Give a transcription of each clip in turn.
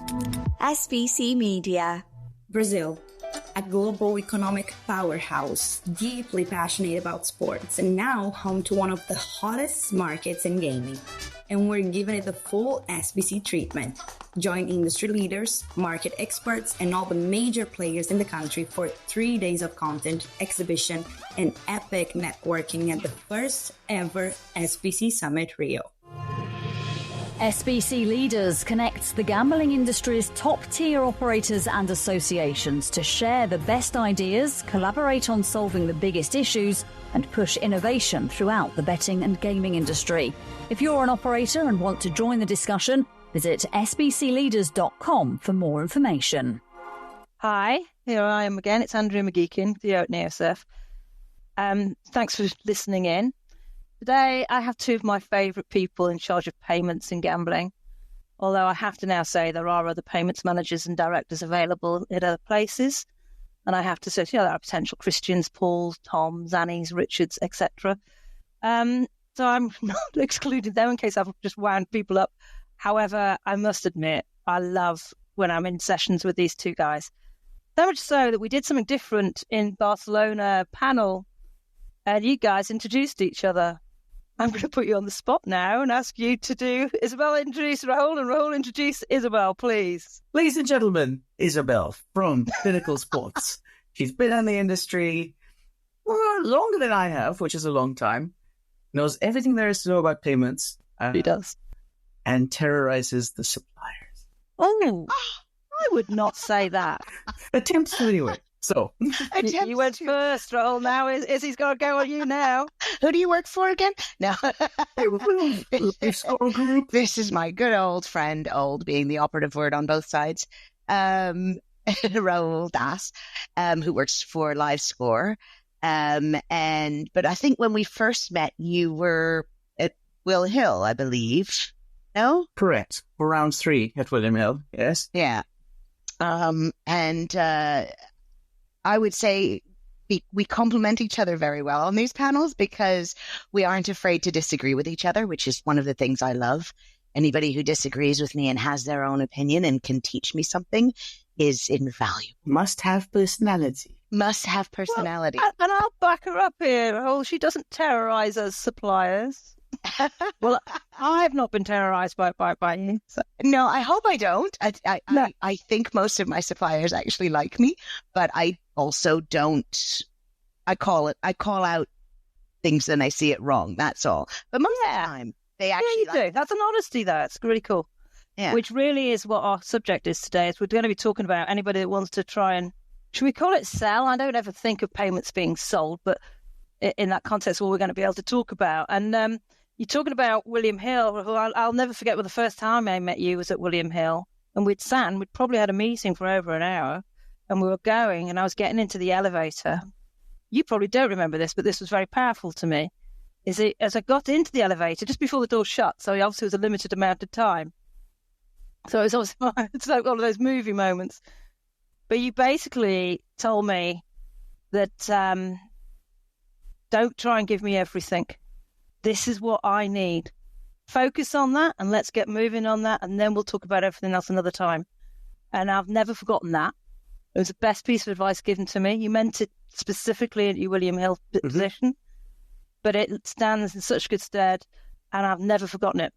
SBC Media. Brazil, a global economic powerhouse, deeply passionate about sports, and now home to one of the hottest markets in gaming. And we're giving it the full SBC treatment. Join industry leaders, market experts, and all the major players in the country for 3 days of content, exhibition, and epic networking at the first ever SBC Summit Rio. SBC Leaders connects the gambling industry's top-tier operators and associations to share the best ideas, collaborate on solving the biggest issues, and push innovation throughout the betting and gaming industry. If you're an operator and want to join the discussion, visit sbcleaders.com for more information. Hi, here I am again. It's Andrea McGeachin, CEO at Neosurf. Thanks for listening in. Today, I have two of my favourite people in charge of payments in gambling. Although I have to now say there are other payments managers and directors available at other places. And I have to say, there are potential Christians, Pauls, Toms, Annies, Richards, etc. So I'm not excluding them in case I've just wound people up. However, I must admit, I love when I'm in sessions with these two guys. So much so that we did something different in Barcelona panel, and you guys introduced each other. I'm going to put you on the spot now and ask you to do Isabelle introduce Rahul and Rahul introduce Isabelle, please. Ladies and gentlemen, Isabelle from Pinnacle Sports. She's been in the industry longer than I have, which is a long time. Knows everything there is to know about payments. She does. And terrorizes the suppliers. Oh, I would not say that. Attempts to anyway. So you went first, Rahul. Now Izzy's got to go on you now. Who do you work for again? No. This is my good old friend, old being the operative word on both sides, Rahul Das, who works for LiveScore. But I think when we first met, you were at Will Hill, I believe. No? Correct. For round 3 at William Hill, yes. Yeah. I would say we complement each other very well on these panels because we aren't afraid to disagree with each other, which is one of the things I love. Anybody who disagrees with me and has their own opinion and can teach me something is invaluable. Must have personality. Must have personality. Well, and I'll back her up here, Rahul. She doesn't terrorize us suppliers. Well, I've not been terrorized by you. So. No, I hope I don't. I think most of my suppliers actually like me, but I also don't. I call out things and I see it wrong. That's all. But most of the time, they actually do. That's an honesty there. It's really cool. Yeah. Which really is what our subject is today. Is we're going to be talking about anybody that wants to try and, should we call it sell? I don't ever think of payments being sold, but in that context, what we're going to be able to talk about. And you're talking about William Hill, who I'll never forget. The first time I met you was at William Hill, and we'd probably had a meeting for over an hour, and we were going, and I was getting into the elevator. You probably don't remember this, but this was very powerful to me. As I got into the elevator, just before the door shut, so obviously it was a limited amount of time. So it was it's like one of those movie moments. But you basically told me that don't try and give me everything. This is what I need. Focus on that and let's get moving on that, and then we'll talk about everything else another time. And I've never forgotten that. It was the best piece of advice given to me. You meant it specifically at your William Hill position, but it stands in such good stead, and I've never forgotten it.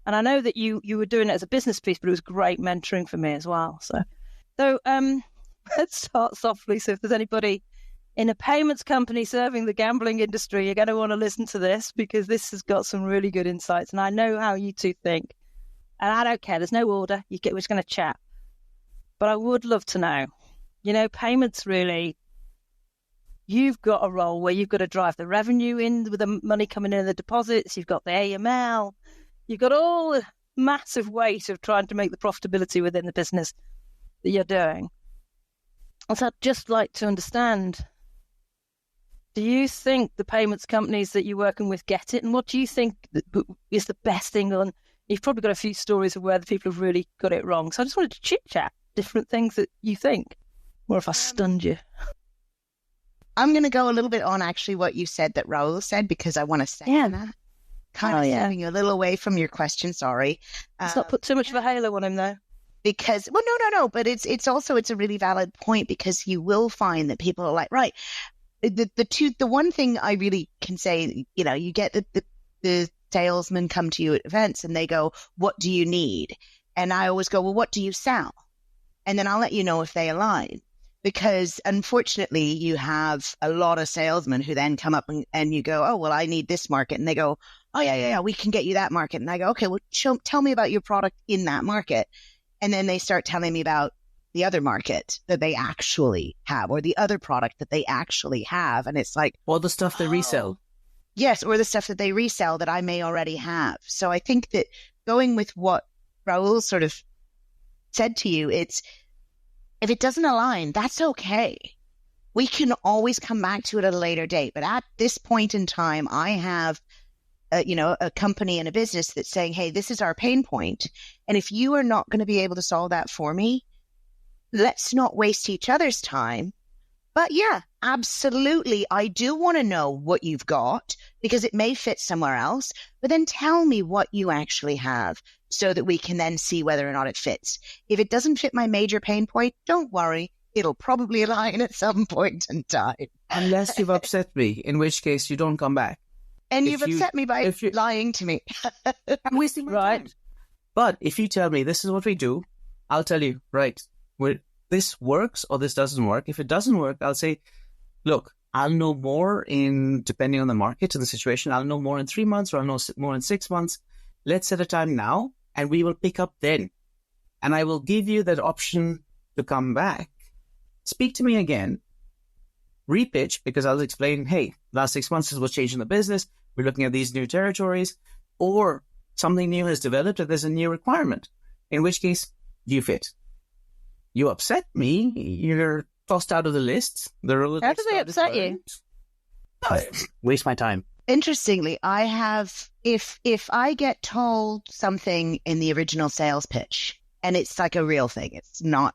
And I know that you were doing it as a business piece, but it was great mentoring for me as well. So let's start softly. So if there's anybody in a payments company serving the gambling industry, you're going to want to listen to this because this has got some really good insights. And I know how you two think. And I don't care. There's no order. We're just going to chat. But I would love to know, payments really, you've got a role where you've got to drive the revenue in with the money coming in, the deposits. You've got the AML. You've got all the massive weight of trying to make the profitability within the business that you're doing. So I'd just like to understand, do you think the payments companies that you're working with get it? And what do you think is the best thing on? You've probably got a few stories of where the people have really got it wrong. So I just wanted to chit-chat different things that you think. Or if I stunned you. I'm going to go a little bit on actually what you said that Rahul said, because I want to say that. Kind of moving you a little away from your question, sorry. Let's not put too much of a halo on him, though. Because, well, no, but it's also a really valid point, because you will find that people are like, right. The one thing I really can say, you get the salesmen come to you at events and they go, what do you need? And I always go, well, what do you sell? And then I'll let you know if they align. Because unfortunately, you have a lot of salesmen who then come up and you go, oh, well, I need this market. And they go, oh, yeah, we can get you that market. And I go, okay, well, tell me about your product in that market. And then they start telling me about the other market that they actually have, or the other product that they actually have. And it's like, or the stuff they resell. Yes, or the stuff that they resell that I may already have. So I think that going with what Rahul sort of said to you, it's, if it doesn't align, that's okay. We can always come back to it at a later date. But at this point in time, I have a company and a business that's saying, hey, this is our pain point. And if you are not going to be able to solve that for me, let's not waste each other's time. But yeah, absolutely. I do want to know what you've got, because it may fit somewhere else, but then tell me what you actually have so that we can then see whether or not it fits. If it doesn't fit my major pain point, don't worry. It'll probably align at some point in time. Unless you've upset me, in which case you don't come back. And you've upset me by lying to me. I'm wasting my time. But if you tell me this is what we do, I'll tell you, right, this works or this doesn't work. If it doesn't work, I'll say, look, I'll know more depending on the market and the situation. I'll know more in 3 months, or I'll know more in 6 months. Let's set a time now and we will pick up then. And I will give you that option to come back. Speak to me again. Repitch, because I'll explain, hey, last 6 months is what's changed in the business. We're looking at these new territories, or something new has developed and there's a new requirement, in which case you fit. You upset me, you're tossed out of the list. How do they upset you? Waste my time. Interestingly, I have, if I get told something in the original sales pitch, and it's like a real thing, it's not,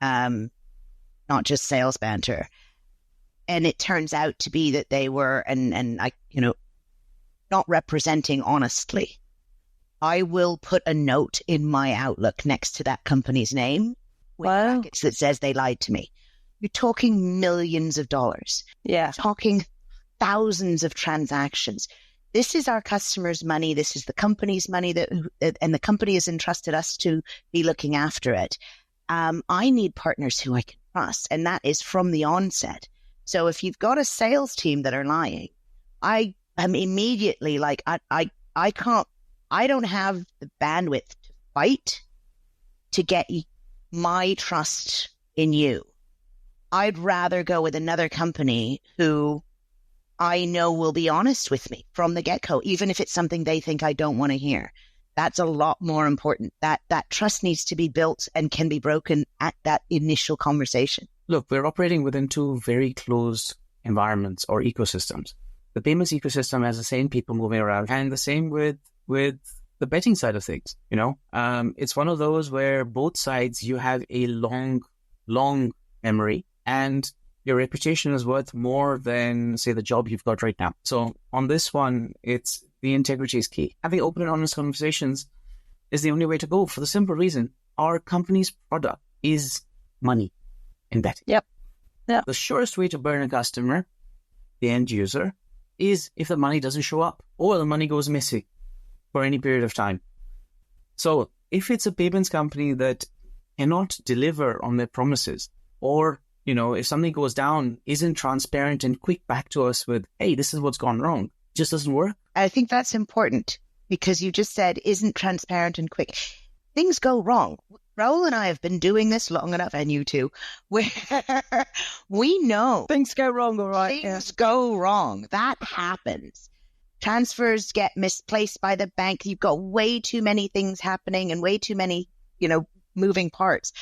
not just sales banter, and it turns out to be that they were, and I, not representing honestly, I will put a note in my Outlook next to that company's name with brackets that says they lied to me. You're talking millions of dollars. Yeah. Talking thousands of transactions. This is our customers' money. This is the company's money and the company has entrusted us to be looking after it. I need partners who I can trust, and that is from the onset. So if you've got a sales team that are lying, I am immediately like, I don't have the bandwidth to fight to get my trust in you. I'd rather go with another company who I know will be honest with me from the get-go, even if it's something they think I don't want to hear. That's a lot more important. That trust needs to be built and can be broken at that initial conversation. Look, we're operating within two very closed environments or ecosystems. The payments ecosystem has the same people moving around, and the same with the betting side of things. It's one of those where both sides, you have a long memory, and your reputation is worth more than, say, the job you've got right now. So on this one, it's the integrity is key. Having open and honest conversations is the only way to go, for the simple reason our company's product is money in betting. Yep. The surest way to burn a customer, the end user, is if the money doesn't show up or the money goes missing for any period of time. So if it's a payments company that cannot deliver on their promises, or if something goes down, isn't transparent and quick back to us with, hey, this is what's gone wrong, it just doesn't work. I think that's important, because you just said isn't transparent and quick. Things go wrong. Rahul and I have been doing this long enough, and you too, where we know things go wrong, all right. Things go wrong. That happens. Transfers get misplaced by the bank. You've got way too many things happening and way too many, moving parts.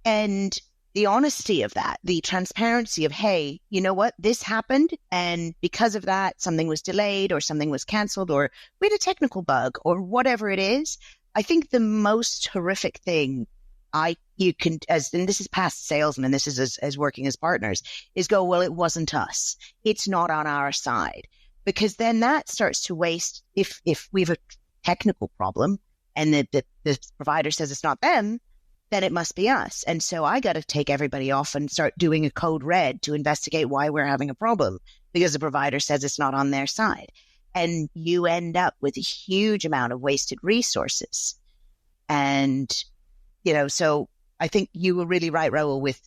And the honesty of that, the transparency of, hey, you know what, this happened, and because of that, something was delayed or something was canceled or we had a technical bug or whatever it is. I think the most horrific thing and this is past salesmen, this is as working as partners, is go, well, it wasn't us. It's not on our side. Because then that starts to waste, if we have a technical problem, and the provider says it's not them, then it must be us. And so I got to take everybody off and start doing a code red to investigate why we're having a problem, because the provider says it's not on their side. And you end up with a huge amount of wasted resources. And, so I think you were really right, Rahul, with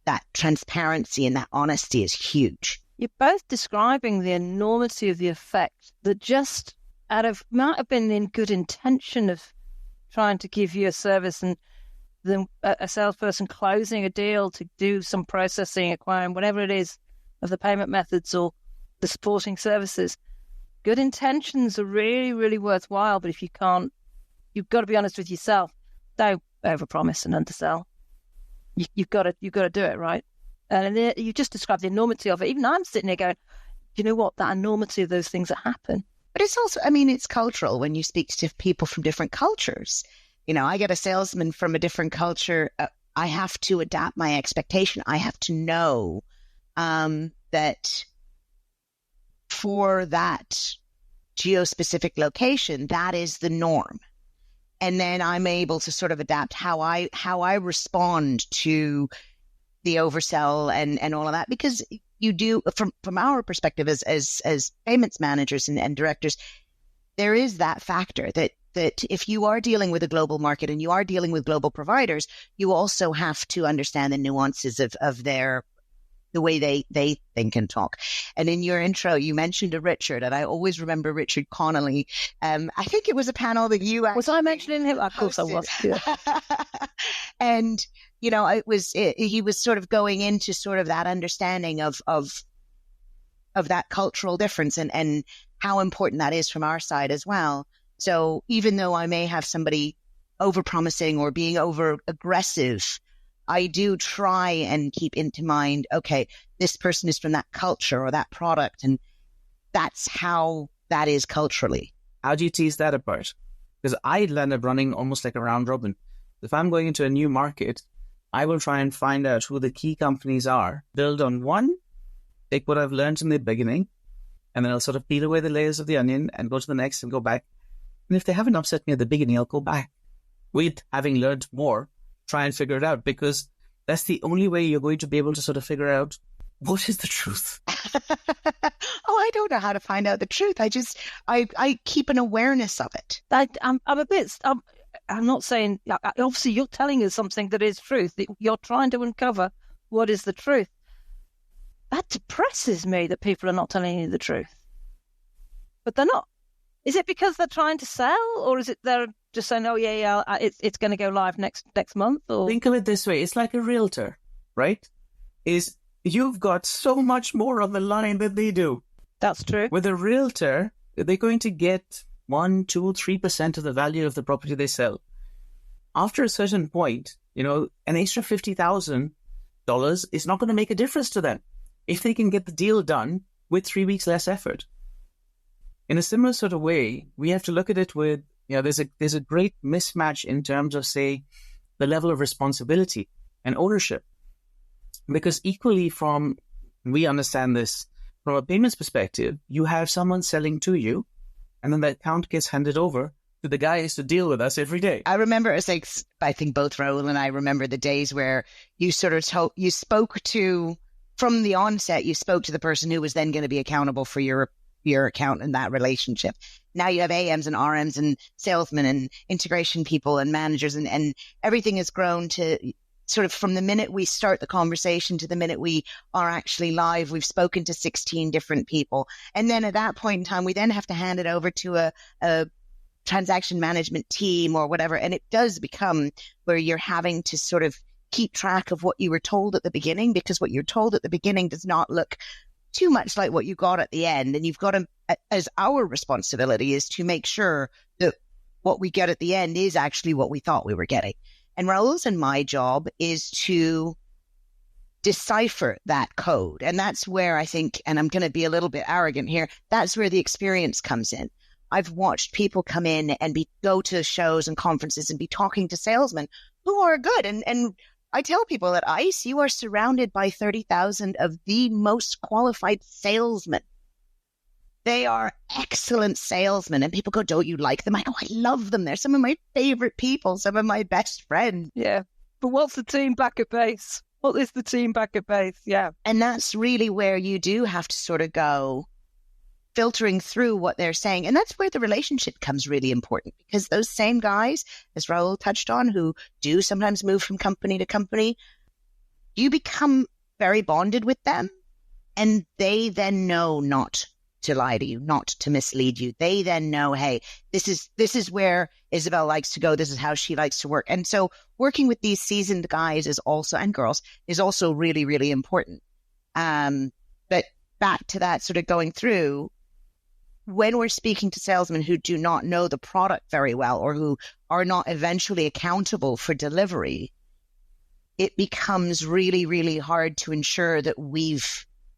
that transparency and that honesty is huge. You're both describing the enormity of the effect that just might have been in good intention of trying to give you a service, and then a salesperson closing a deal to do some processing, acquiring, whatever it is, of the payment methods or the supporting services. Good intentions are really, really worthwhile, but if you can't, you've got to be honest with yourself. Don't overpromise and undersell. You've got to do it right. And you just described the enormity of it. Even I'm sitting there going, you know what, that enormity of those things that happen. But it's also, it's cultural when you speak to people from different cultures. I get a salesman from a different culture. I have to adapt my expectation. I have to know that for that geospecific location, that is the norm. And then I'm able to sort of adapt how I respond to the oversell and all of that, because you do, from our perspective as payments managers and directors, there is that factor that if you are dealing with a global market and you are dealing with global providers, you also have to understand the nuances of the way they think and talk. And in your intro, you mentioned a Richard, and I always remember Richard Connolly. I think it was a panel that you actually... Was I mentioning him? Of course I was. Yeah. And, he was sort of going into sort of that understanding of that cultural difference and how important that is from our side as well. So even though I may have somebody over-promising or being over-aggressive, I do try and keep into mind, okay, this person is from that culture or that product, and that's how that is culturally. How do you tease that apart? Because I end up running almost like a round robin. If I'm going into a new market, I will try and find out who the key companies are, build on one, take what I've learned in the beginning, and then I'll sort of peel away the layers of the onion and go to the next and go back. And if they haven't upset me at the beginning, I'll go back with having learned more, try and figure it out, because that's the only way you're going to be able to sort of figure out what is the truth. I don't know how to find out the truth. I keep an awareness of it. I'm not saying, obviously you're telling us something that is truth. You're trying to uncover what is the truth. That depresses me that people are not telling you the truth. But they're not. Is it because they're trying to sell, or is it they're just saying, it's going to go live next month? Or think of it this way. It's like a realtor, right? You've got so much more on the line than they do. That's true. With a realtor, they're going to get 1%, 2%, 3% of the value of the property they sell. After a certain point, an extra $50,000 is not going to make a difference to them if they can get the deal done with 3 weeks less effort. In a similar sort of way, we have to look at it with, there's a great mismatch in terms of, say, the level of responsibility and ownership. Because equally we understand this from a payments perspective, you have someone selling to you, and then that account gets handed over to the guys to deal with us every day. I remember I think both Rahul and I remember the days where you sort of from the onset, you spoke to the person who was then going to be accountable for your account and that relationship. Now you have AMs and RMs and salesmen and integration people and managers, and everything has grown to sort of from the minute we start the conversation to the minute we are actually live, we've spoken to 16 different people. And then at that point in time, we then have to hand it over to a transaction management team or whatever. And it does become where you're having to sort of keep track of what you were told at the beginning, because what you're told at the beginning does not look too much like what you got at the end. And you've got to, as our responsibility is to make sure that what we get at the end is actually what we thought we were getting. And Rahul's and my job is to decipher that code. And that's where I think, and I'm going to be a little bit arrogant here, that's where the experience comes in. I've watched people come in and go to shows and conferences and be talking to salesmen who are good. And I tell people at ICE, you are surrounded by 30,000 of the most qualified salesmen. They are excellent salesmen. And people go, don't you like them? I go, I love them. They're some of my favorite people, some of my best friends. Yeah. But what's the team back at base? What is the team back at base? Yeah. And that's really where you do have to sort of go filtering through what they're saying. And that's where the relationship becomes really important, because those same guys, as Rahul touched on, who do sometimes move from company to company, you become very bonded with them, and they then know not to lie to you, not to mislead you. They then know, hey, this is where Isabelle likes to go. This is how she likes to work. And so working with these seasoned guys is also, and girls, is also really, really important. But back to that sort of going through, when we're speaking to salesmen who do not know the product very well, or who are not eventually accountable for delivery, it becomes really, really hard to ensure that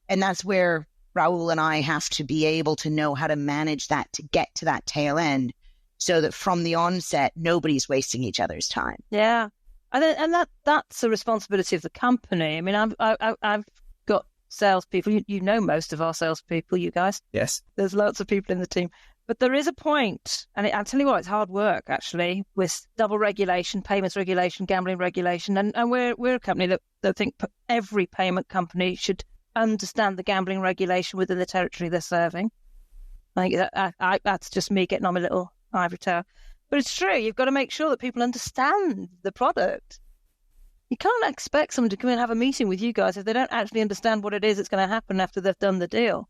and that's where Rahul and I have to be able to know how to manage that, to get to that tail end, so that from the onset, nobody's wasting each other's time. Yeah. And that's a responsibility of the company. I mean, I've got salespeople. You know most of our salespeople, you guys. Yes. There's lots of people in the team. But there is a point, and I'll tell you what, it's hard work, actually, with double regulation, payments regulation, gambling regulation. And we're a company that think every payment company should understand the gambling regulation within the territory they're serving. I think that's just me getting on my little ivory tower. But it's true, you've got to make sure that people understand the product. You can't expect someone to come in and have a meeting with you guys if they don't actually understand what it is that's going to happen after they've done the deal.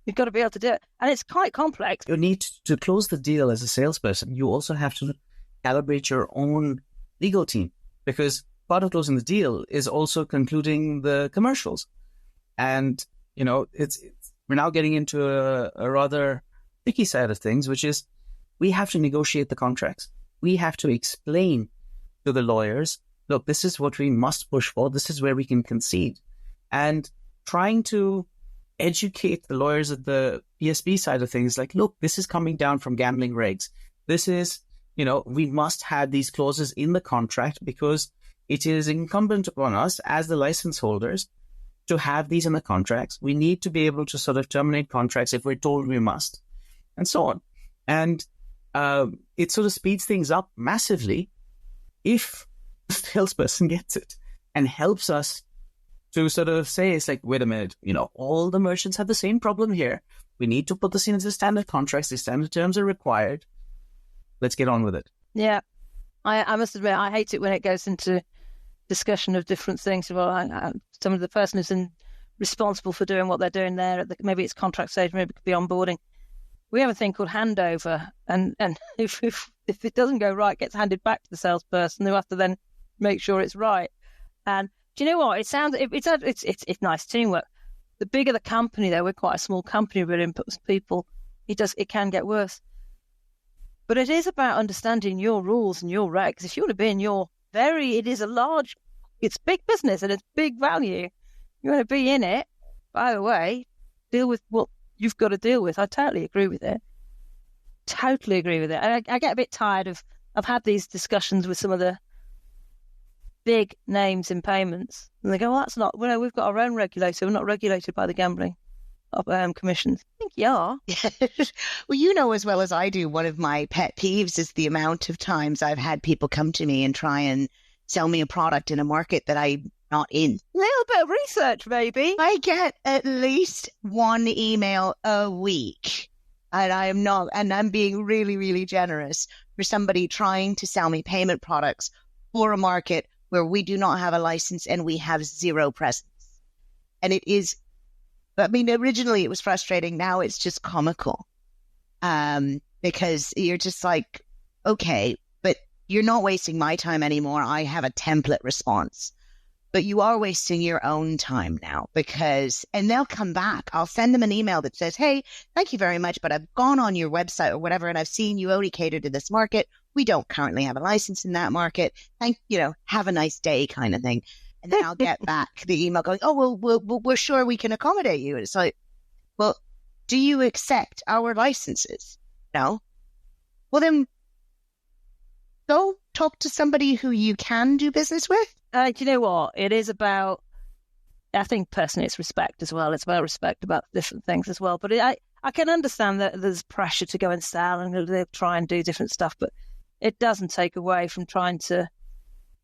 You've got to be able to do it. And it's quite complex. You need to close the deal as a salesperson. You also have to calibrate your own legal team, because part of closing the deal is also concluding the commercials. And, we're now getting into a rather tricky side of things, which is we have to negotiate the contracts. We have to explain to the lawyers, look, this is what we must push for. This is where we can concede. And trying to educate the lawyers at the PSB side of things, like, look, this is coming down from gambling regs. This is, we must have these clauses in the contract, because it is incumbent upon us as the license holders to have these in the contracts. We need to be able to sort of terminate contracts if we're told we must, and so on. And it sort of speeds things up massively if the salesperson gets it and helps us to sort of say, it's like, wait a minute, all the merchants have the same problem here. We need to put this in as the standard contracts. The standard terms are required. Let's get on with it. Yeah. I must admit, I hate it when it goes into discussion of different things. Well, some of the person who's responsible for doing what they're doing there, maybe it's contract stage, maybe it could be onboarding. We have a thing called handover, and if it doesn't go right, it gets handed back to the salesperson who has to then make sure it's right. And do you know what? It's nice teamwork. The bigger the company, though, we're quite a small company with inputs people. It can get worse. But it is about understanding your rules and your regs. If you want to be in it's big business and it's big value. You want to be in it. By the way, deal with what you've got to deal with. I totally agree with it. Totally agree with it. I get a bit tired of. I've had these discussions with some of the big names in payments, and they go, "Well, that's not. Well, we've got our own regulator. We're not regulated by the gambling commissions." I think you are. Well, as well as I do, one of my pet peeves is the amount of times I've had people come to me and try and sell me a product in a market that I'm not in. A little bit of research, maybe. I get at least one email a week, and I'm being really, really generous, for somebody trying to sell me payment products for a market where we do not have a license and we have zero presence. And it is, originally it was frustrating. Now it's just comical, because you're just like, okay, but you're not wasting my time anymore. I have a template response, but you are wasting your own time now, and they'll come back. I'll send them an email that says, hey, thank you very much, but I've gone on your website or whatever, and I've seen you only cater to this market. We don't currently have a license in that market. Have a nice day kind of thing. And then I'll get back the email going, oh, well, we're sure we can accommodate you. And it's like, well, do you accept our licenses? No. Well, then go talk to somebody who you can do business with. Do you know what? It is about I think personally it's respect as well. It's about respect about different things as well. But I can understand that there's pressure to go and sell and they'll try and do different stuff, but it doesn't take away from trying to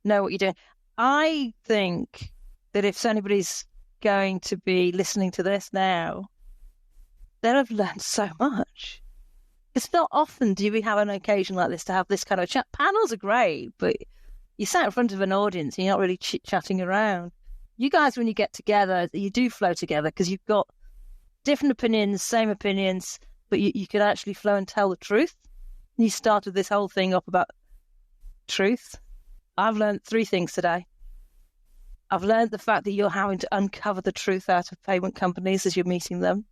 know what you're doing. I think that if anybody's going to be listening to this now, they'll have learned so much. It's not often do we have an occasion like this to have this kind of chat. Panels are great, but you sat in front of an audience and you're not really chit-chatting around. You guys, when you get together, you do flow together because you've got different opinions, same opinions, but you could actually flow and tell the truth. And you started this whole thing up about truth. I've learned 3 things today. I've learned the fact that you're having to uncover the truth out of payment companies as you're meeting them.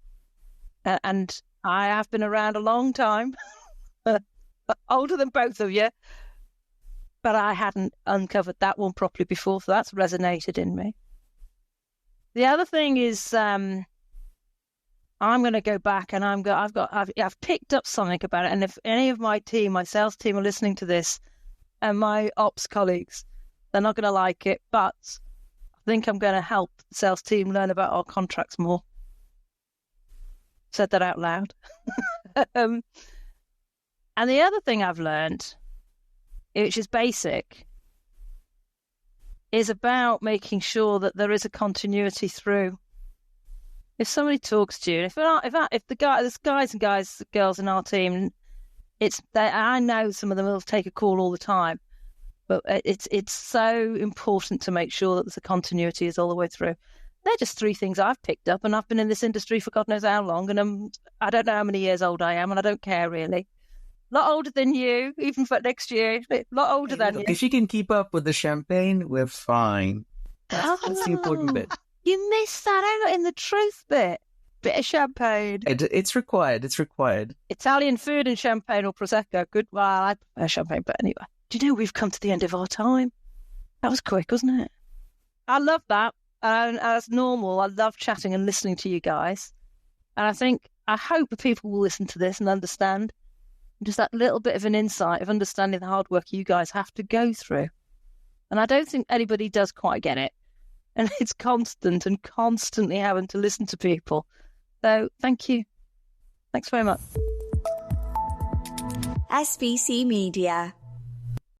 And I have been around a long time, older than both of you, but I hadn't uncovered that one properly before, so that's resonated in me. The other thing is I'm going to go back and I've picked up something about it. And if any of my team, my sales team, are listening to this, and my ops colleagues, they're not going to like it, but I think I'm going to help the sales team learn about our contracts more. Said that out loud. And the other thing I've learned, which is basic, is about making sure that there is a continuity through. If somebody talks to you, if the guys and girls in our team, I know some of them will take a call all the time, but it's so important to make sure that there's a continuity is all the way through. They're just 3 things I've picked up, and I've been in this industry for God knows how long, and I don't know how many years old I am, and I don't care really. A lot older than you, even for next year. A lot older than you. If you can keep up with the champagne, we're fine. That's the important bit. You missed that out in the truth bit. Bit of champagne. It's required. It's required. Italian food and champagne or Prosecco. Good. Well, I prefer champagne, but anyway. Do you know we've come to the end of our time? That was quick, wasn't it? I love that. And as normal, I love chatting and listening to you guys. And I hope people will listen to this and understand just that little bit of an insight of understanding the hard work you guys have to go through. And I don't think anybody does quite get it. And it's constant and constantly having to listen to people. So thank you. Thanks very much. SBC Media.